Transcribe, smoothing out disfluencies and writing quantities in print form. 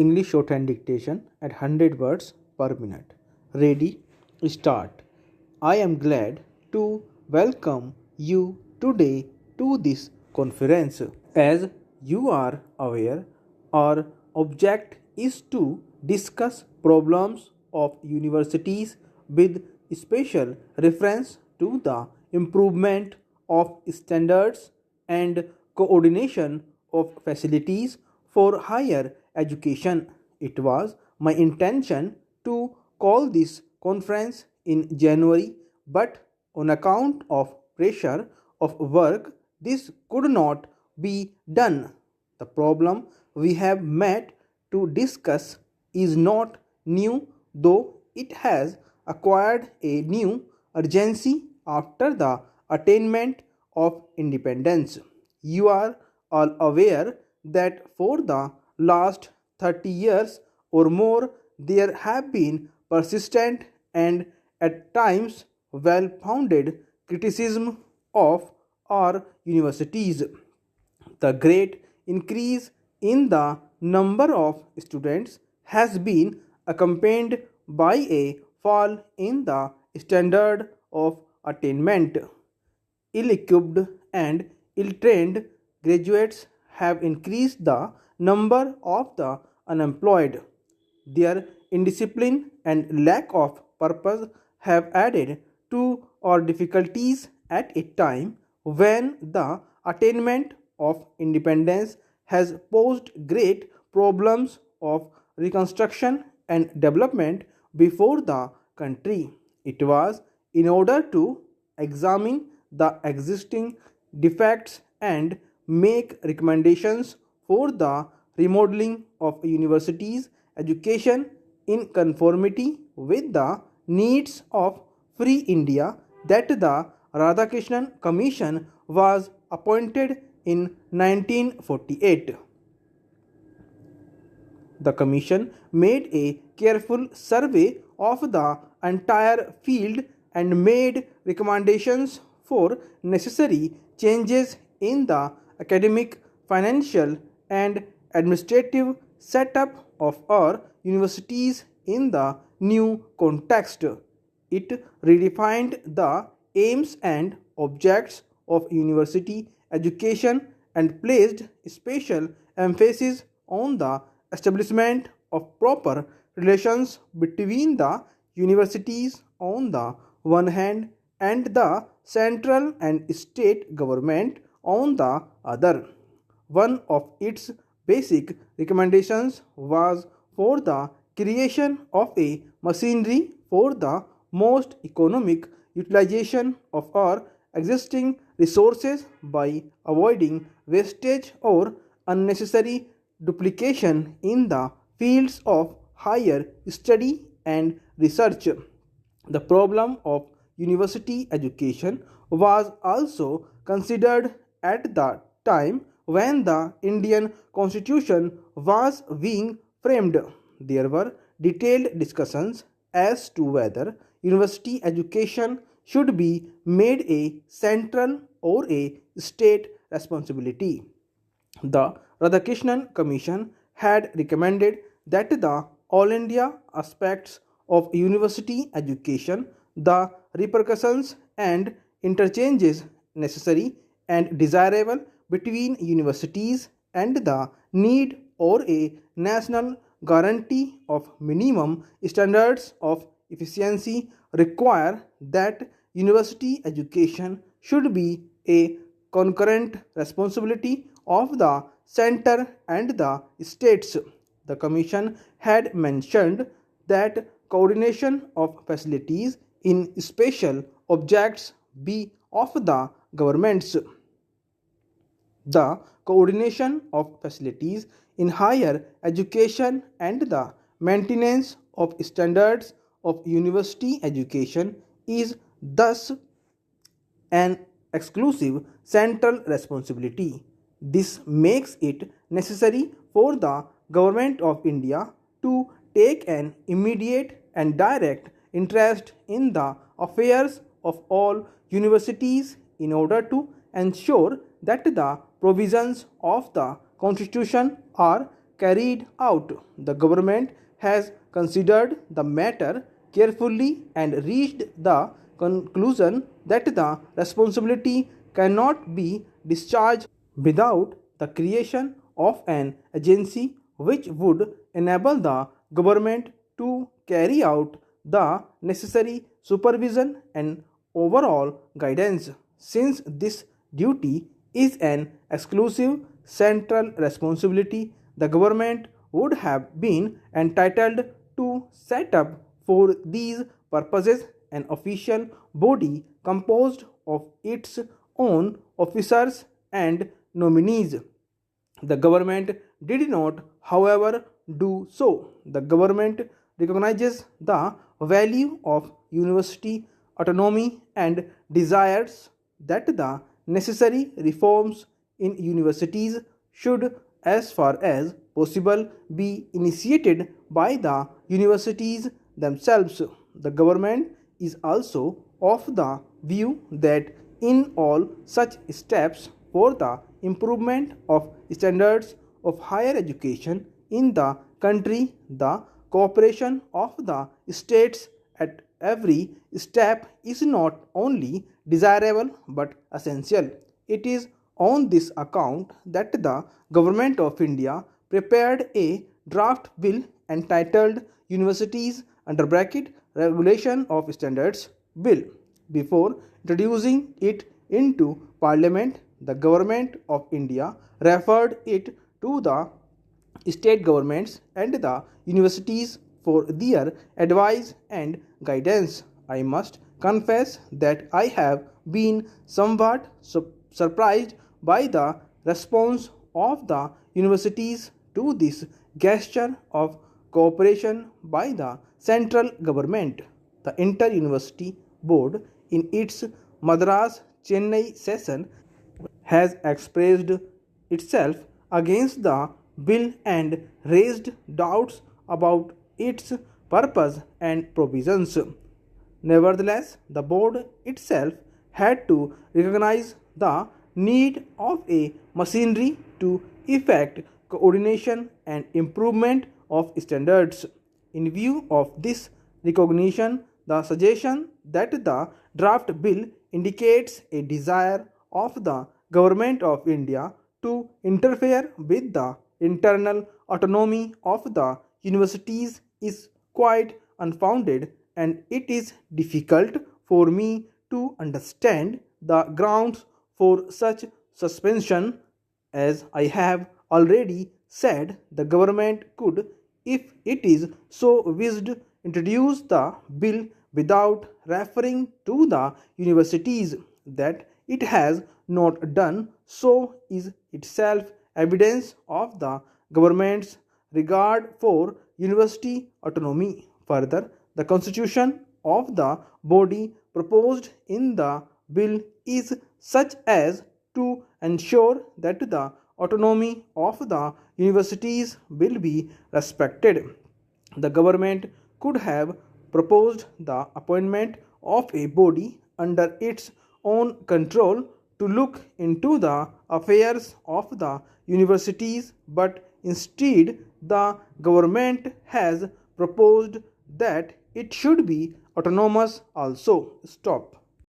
English shorthand dictation at 100 words per minute. Ready? Start. I am glad to welcome you today to this conference. As you are aware, our object is to discuss problems of universities with special reference to the improvement of standards and coordination of facilities for higher education. It was my intention to call this conference in January, but on account of pressure of work, this could not be done. The problem we have met to discuss is not new, though it has acquired a new urgency after the attainment of independence. You are all aware that for the last 30 years or more, there have been persistent and at times well founded criticism of our universities. The great increase in the number of students has been accompanied by a fall in the standard of attainment. Ill equipped and ill trained graduates have increased the number of the unemployed. Their indiscipline and lack of purpose have added to our difficulties at a time when the attainment of independence has posed great problems of reconstruction and development before the country. It was in order to examine the existing defects and make recommendations for the remodeling of universities education in conformity with the needs of free India that the Radhakrishnan Commission was appointed in 1948. The Commission made a careful survey of the entire field and made recommendations for necessary changes in the academic, financial, and administrative setup of our universities in the new context. It redefined the aims and objects of university education and placed special emphasis on the establishment of proper relations between the universities on the one hand and the central and state government on the other. One of its basic recommendations was for the creation of a machinery for the most economic utilization of our existing resources by avoiding wastage or unnecessary duplication in the fields of higher study and research. The problem of university education was also considered at the time when the Indian Constitution was being framed. There were detailed discussions as to whether university education should be made a central or a state responsibility. The Radhakrishnan Commission had recommended that the All India aspects of university education, the repercussions and interchanges necessary and desirable between universities, and the need or a national guarantee of minimum standards of efficiency require that university education should be a concurrent responsibility of the center and the states. The Commission had mentioned that coordination of facilities in special objects be of the governments. The coordination of facilities in higher education and the maintenance of standards of university education is thus an exclusive central responsibility. This makes it necessary for the Government of India to take an immediate and direct interest in the affairs of all universities in order to ensure that the provisions of the Constitution are carried out. The government has considered the matter carefully and reached the conclusion that the responsibility cannot be discharged without the creation of an agency which would enable the government to carry out the necessary supervision and overall guidance. Since this duty is an exclusive central responsibility, the government would have been entitled to set up for these purposes an official body composed of its own officers and nominees. The government did not, however, do so. The government recognizes the value of university autonomy and desires that the necessary reforms in universities should, as far as possible, be initiated by the universities themselves. The government is also of the view that in all such steps for the improvement of standards of higher education in the country, the cooperation of the states at every step is not only desirable but essential. It is on this account that the Government of India prepared a draft bill entitled Universities Regulation of Standards Bill. Before introducing it into Parliament, the Government of India referred it to the state governments and the universities for their advice and guidance. I must confess that I have been somewhat surprised by the response of the universities to this gesture of cooperation by the central government. The Inter-University Board, in its Madras Chennai session, has expressed itself against the bill and raised doubts about its purpose and provisions. Nevertheless, the board itself had to recognize the need of a machinery to effect coordination and improvement of standards. In view of this recognition, the suggestion that the draft bill indicates a desire of the Government of India to interfere with the internal autonomy of the universities is quite unfounded, and it is difficult for me to understand the grounds for such suspension. As I have already said, the government could, if it is so wished, introduce the bill without referring to the universities. That it has not done so is itself evidence of the government's regard for university autonomy. Further, the constitution of the body proposed in the bill is such as to ensure that the autonomy of the universities will be respected. The government could have proposed the appointment of a body under its own control to look into the affairs of the universities, but instead the government has proposed that it should be autonomous also. Stop.